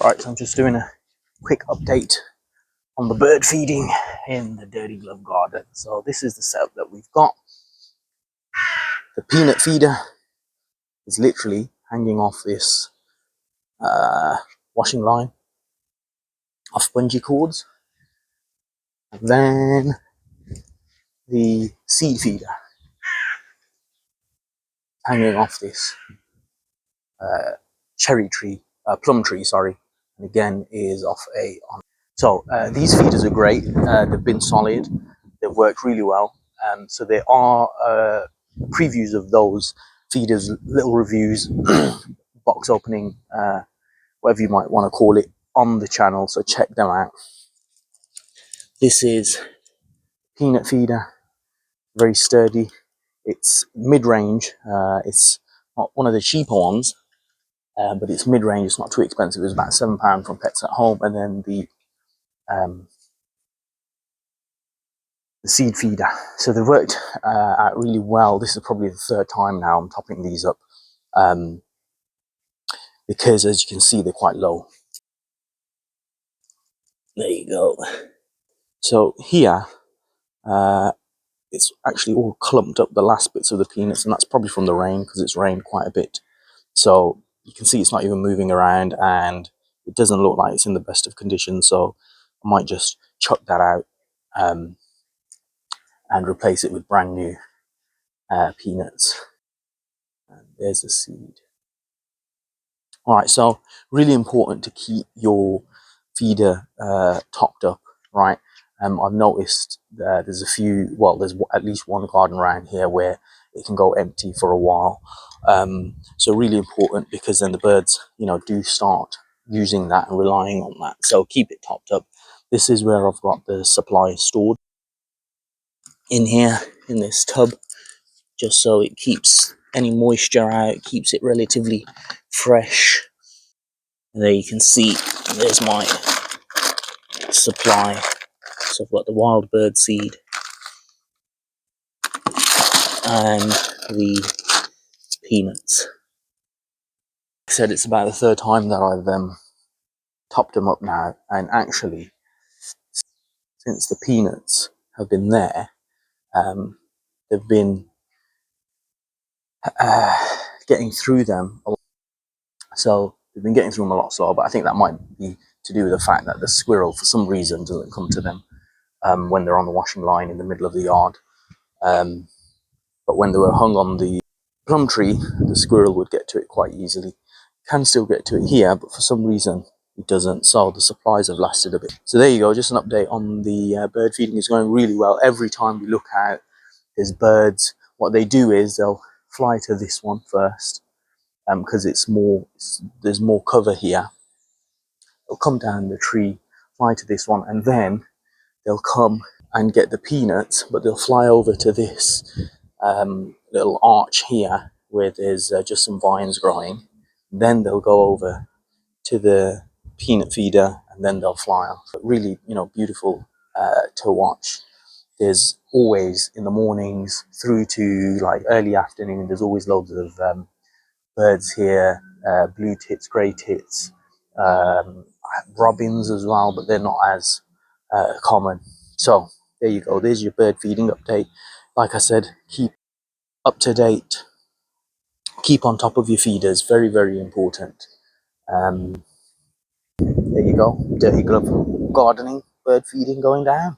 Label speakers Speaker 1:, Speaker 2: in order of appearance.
Speaker 1: Right, so I'm just doing a quick update on the bird feeding in the Dirty Glove garden. So this is the setup that we've got. The peanut feeder is literally hanging off this washing line off bungee cords. And then the seed feeder hanging off this plum tree, sorry. And again is off a... So these feeders are great. They've been solid. They've worked really well. So there are previews of those feeders, little reviews, box opening, whatever you might want to call it, on the channel. So check them out. This is peanut feeder, very sturdy. It's mid-range. It's not one of the cheaper ones, but it's mid-range. It's not too expensive. It's about £7 from Pets at Home. And then the seed feeder. So they worked out really well. This is probably the third time now I'm topping these up, because as you can see, they're quite low. There you go. So here, it's actually all clumped up, the last bits of the peanuts, and that's probably from the rain, because it's rained quite a bit. So you can see it's not even moving around, and it doesn't look like it's in the best of condition. So I might just chuck that out and replace it with brand new peanuts. And there's the seed. All right, so really important to keep your feeder topped up, right? I've noticed there's a few, well, there's at least one garden around here where it can go empty for a while. So really important, because then the birds, do start using that and relying on that. So keep it topped up. This is where I've got the supply stored in here, in this tub, just so it keeps any moisture out, keeps it relatively fresh. And there you can see, there's my supply. So I've got the wild bird seed and the peanuts. Like I said, it's about the third time that I've topped them up now, and actually since the peanuts have been there, they've been getting through them a lot. So they've been getting through them a lot slower, but I think that might be to do with the fact that the squirrel for some reason doesn't come to them when they're on the washing line in the middle of the yard. But when they were hung on the plum tree, the squirrel would get to it quite easily. Can still get to it here, but for some reason it doesn't. So the supplies have lasted a bit. So there you go, just an update on the bird feeding. Is going really well. Every time we look out, there's birds. What they do is they'll fly to this one first, because there's more cover here. They'll come down the tree, fly to this one, and then they'll come and get the peanuts, but they'll fly over to this little arch here where there's just some vines growing. Then they'll go over to the peanut feeder, and then they'll fly off. But really, beautiful to watch. There's always, in the mornings through to like early afternoon, there's always loads of birds here, blue tits, grey tits, robins as well, but they're not as common. So there you go, there's your bird feeding update. Like I said, keep up to date, keep on top of your feeders, very, very important. There you go, Dirty Glove gardening, bird feeding going down.